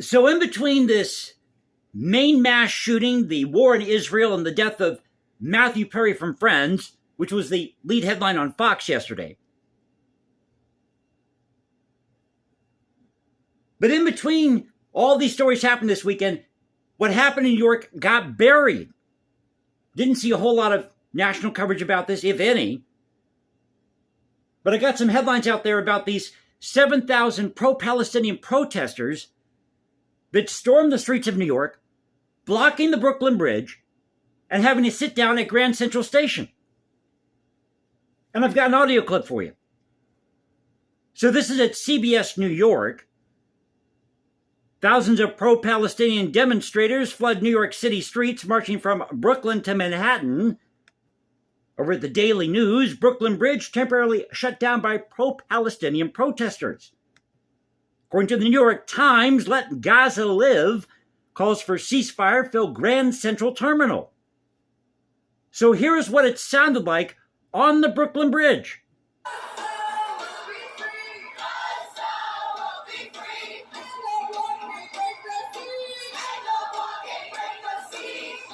So in between this main mass shooting, the war in Israel, and the death of Matthew Perry from Friends, which was the lead headline on Fox yesterday. But in between all these stories happened this weekend, what happened in New York got buried. Didn't see a whole lot of national coverage about this, if any. But I got some headlines out there about these 7,000 pro-Palestinian protesters that stormed the streets of New York, blocking the Brooklyn Bridge, and having to sit down at Grand Central Station. And I've got an audio clip for you. So this is at CBS New York. Thousands of pro-Palestinian demonstrators flood New York City streets, marching from Brooklyn to Manhattan. Over at the Daily News, Brooklyn Bridge temporarily shut down by pro-Palestinian protesters. According to the New York Times, Let Gaza Live calls for ceasefire fill Grand Central Terminal. So here is what it sounded like on the Brooklyn Bridge.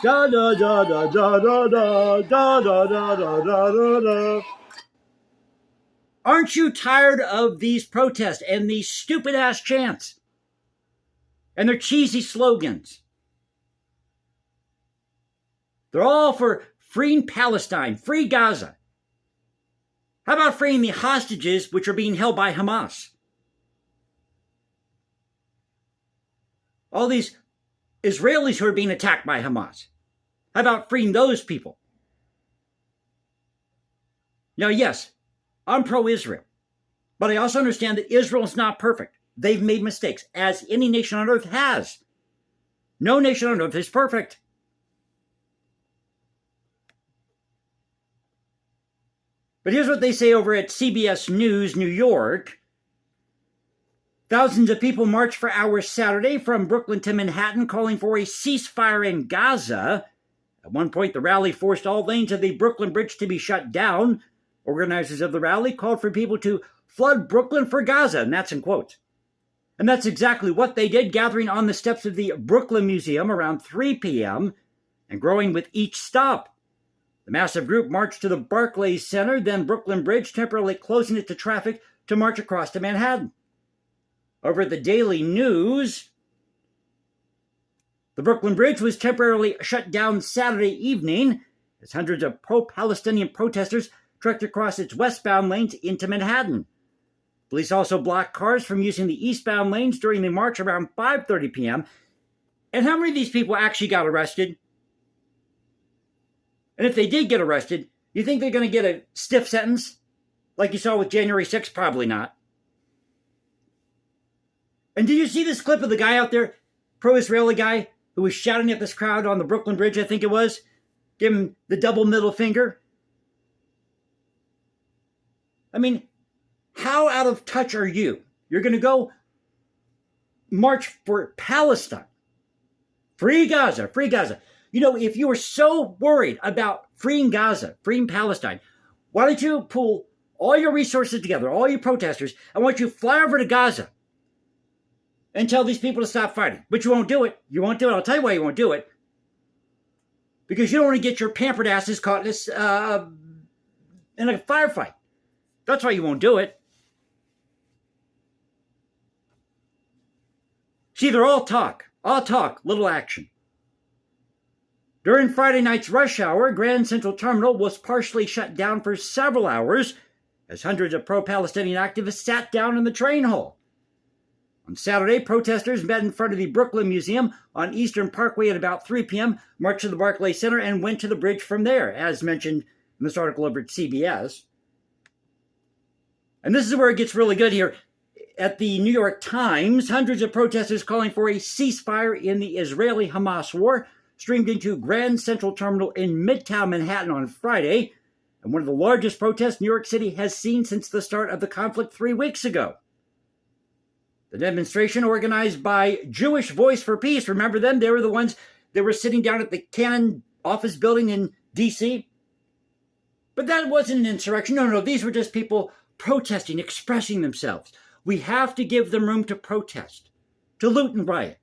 Da da da da da da da da da da da da da. Aren't you tired of these protests and these stupid ass chants and their cheesy slogans? They're all for freeing Palestine, free Gaza. How about freeing the hostages which are being held by Hamas? All these Israelis who are being attacked by Hamas. How about freeing those people? Now, yes, I'm pro-Israel, but I also understand that Israel is not perfect. They've made mistakes, as any nation on earth has. No nation on earth is perfect. But here's what they say over at CBS News, New York. Thousands of people marched for hours Saturday from Brooklyn to Manhattan, calling for a ceasefire in Gaza. At one point, the rally forced all lanes of the Brooklyn Bridge to be shut down. Organizers of the rally called for people to flood Brooklyn for Gaza, and that's in quotes. And that's exactly what they did, gathering on the steps of the Brooklyn Museum around 3 p.m. and growing with each stop. The massive group marched to the Barclays Center, then Brooklyn Bridge, temporarily closing it to traffic to march across to Manhattan. Over at the Daily News, the Brooklyn Bridge was temporarily shut down Saturday evening as hundreds of pro-Palestinian protesters trekked across its westbound lanes into Manhattan. Police also blocked cars from using the eastbound lanes during the march around 5:30 p.m. And how many of these people actually got arrested? And if they did get arrested, you think they're going to get a stiff sentence? Like you saw with January 6th? Probably not. And did you see this clip of the guy out there, pro-Israeli guy, who was shouting at this crowd on the Brooklyn Bridge, I think it was? Give him the double middle finger. I mean, how out of touch are you? You're going to go march for Palestine. Free Gaza, free Gaza. You know, if you were so worried about freeing Gaza, freeing Palestine, why don't you pull all your resources together, all your protesters, and why don't you fly over to Gaza and tell these people to stop fighting? But you won't do it. You won't do it. I'll tell you why you won't do it. Because you don't want to get your pampered asses caught in a firefight. That's why you won't do it. See, they're all talk, little action. During Friday night's rush hour, Grand Central Terminal was partially shut down for several hours as hundreds of pro-Palestinian activists sat down in the train hall. On Saturday, protesters met in front of the Brooklyn Museum on Eastern Parkway at about 3 p.m., marched to the Barclays Center, and went to the bridge from there, as mentioned in this article over at CBS. And this is where it gets really good here. At the New York Times, hundreds of protesters calling for a ceasefire in the Israeli-Hamas war streamed into Grand Central Terminal in Midtown Manhattan on Friday, and one of the largest protests New York City has seen since the start of the conflict 3 weeks ago. The demonstration, organized by Jewish Voice for Peace, remember them? They were the ones that were sitting down at the Cannon office building in D.C. But that wasn't an insurrection. No, these were just people protesting, expressing themselves. We have to give them room to protest, to loot and riot.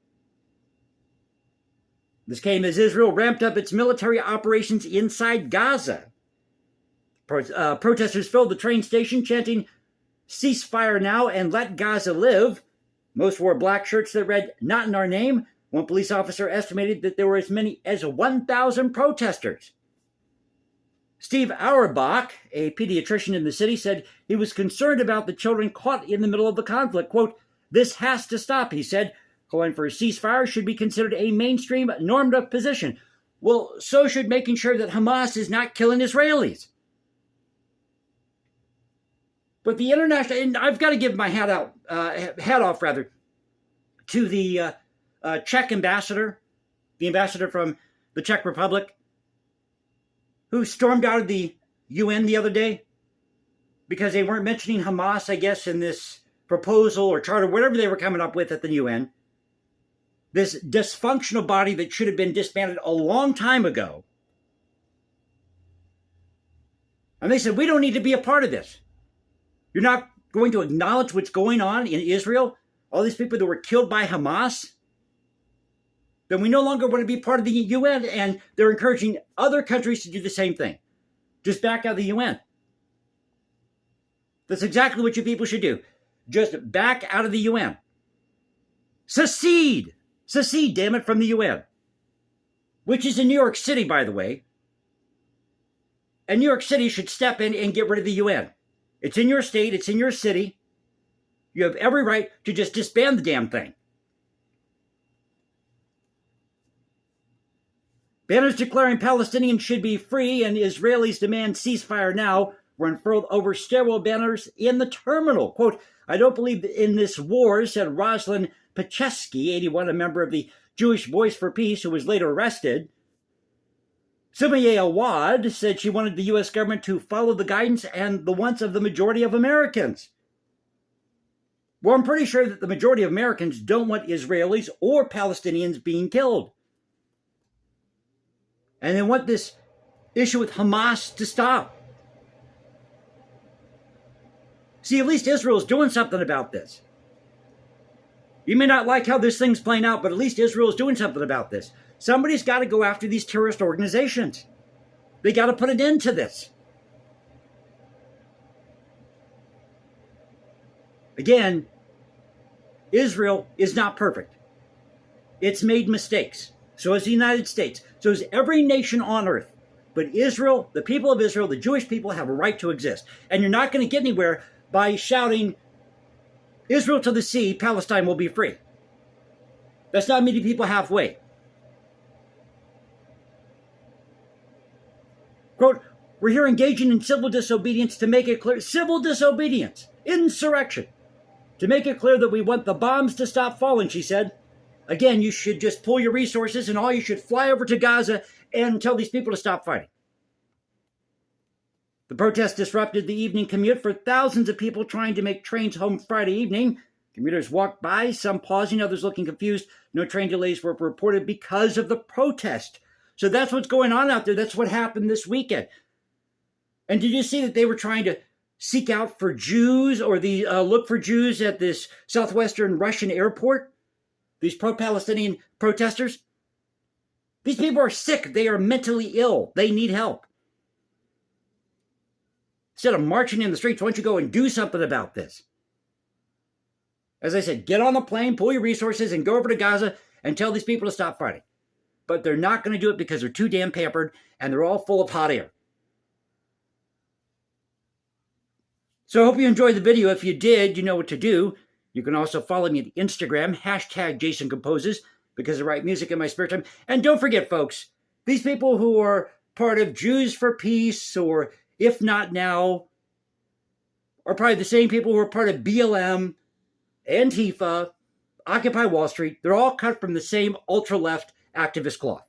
This came as Israel ramped up its military operations inside Gaza. Protesters filled the train station chanting, "Ceasefire now and let Gaza live." Most wore black shirts that read, "Not in our name." One police officer estimated that there were as many as 1,000 protesters. Steve Auerbach, a pediatrician in the city, said he was concerned about the children caught in the middle of the conflict. Quote, "This has to stop," he said. Calling for a ceasefire should be considered a mainstream normative position. Well, so should making sure that Hamas is not killing Israelis. But the international, and I've got to give my hat off to the Czech ambassador, the ambassador from the Czech Republic, who stormed out of the UN the other day because they weren't mentioning Hamas, I guess, in this proposal or charter, whatever they were coming up with at the UN. This dysfunctional body that should have been disbanded a long time ago. And they said, we don't need to be a part of this. You're not going to acknowledge what's going on in Israel? All these people that were killed by Hamas? Then we no longer want to be part of the UN, and they're encouraging other countries to do the same thing. Just back out of the UN. That's exactly what you people should do. Just back out of the UN. Secede! Secede, damn it, from the UN. Which is in New York City, by the way. And New York City should step in and get rid of the UN. It's in your state, it's in your city. You have every right to just disband the damn thing. Banners declaring Palestinians should be free and Israelis demand ceasefire now were unfurled over stairwell banners in the terminal. Quote, "I don't believe in this war," said Rosalind Pacheski, 81, a member of the Jewish Voice for Peace, who was later arrested. Sumaya Awad said she wanted the U.S. government to follow the guidance and the wants of the majority of Americans. Well, I'm pretty sure that the majority of Americans don't want Israelis or Palestinians being killed. And they want this issue with Hamas to stop. See, at least Israel's doing something about this. You may not like how this thing's playing out, but at least Israel's doing something about this. Somebody's got to go after these terrorist organizations. They got to put an end to this. Again, Israel is not perfect. It's made mistakes. So is the United States. So is every nation on earth. But Israel, the people of Israel, the Jewish people have a right to exist. And you're not going to get anywhere by shouting, "Israel to the sea, Palestine will be free." That's not meeting people halfway. Quote, "We're here engaging in civil disobedience to make it clear," civil disobedience, insurrection, "to make it clear that we want the bombs to stop falling," she said. Again, you should just pull your resources and all you should fly over to Gaza and tell these people to stop fighting. The protest disrupted the evening commute for thousands of people trying to make trains home Friday evening. Commuters walked by, some pausing, others looking confused. No train delays were reported because of the protest. So that's what's going on out there. That's what happened this weekend. And did you see that they were trying to seek out for Jews or look for Jews at this southwestern Russian airport? These pro-Palestinian protesters? These people are sick. They are mentally ill. They need help. Instead of marching in the streets, why don't you go and do something about this? As I said, get on the plane, pull your resources, and go over to Gaza and tell these people to stop fighting. But they're not going to do it because they're too damn pampered and they're all full of hot air. So I hope you enjoyed the video. If you did, you know what to do. You can also follow me on Instagram, #JasonComposes, because I write music in my spare time. And don't forget, folks, these people who are part of Jews for Peace, or If Not Now, are probably the same people who are part of BLM, Antifa, Occupy Wall Street. They're all cut from the same ultra-left activist cloth.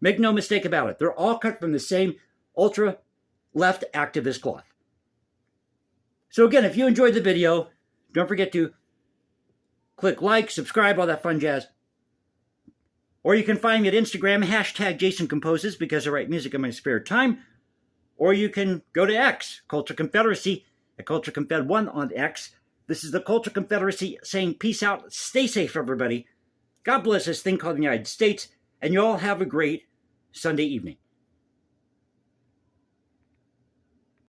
Make no mistake about it. They're all cut from the same ultra-left activist cloth. So again, if you enjoyed the video, don't forget to click like, subscribe, all that fun jazz. Or you can find me at Instagram, #JasonComposes, because I write music in my spare time. Or you can go to X, Culture Confederacy, at CultureConfed1 on X. This is the Culture Confederacy saying peace out, stay safe, everybody. God bless this thing called the United States, And you all have a great Sunday evening.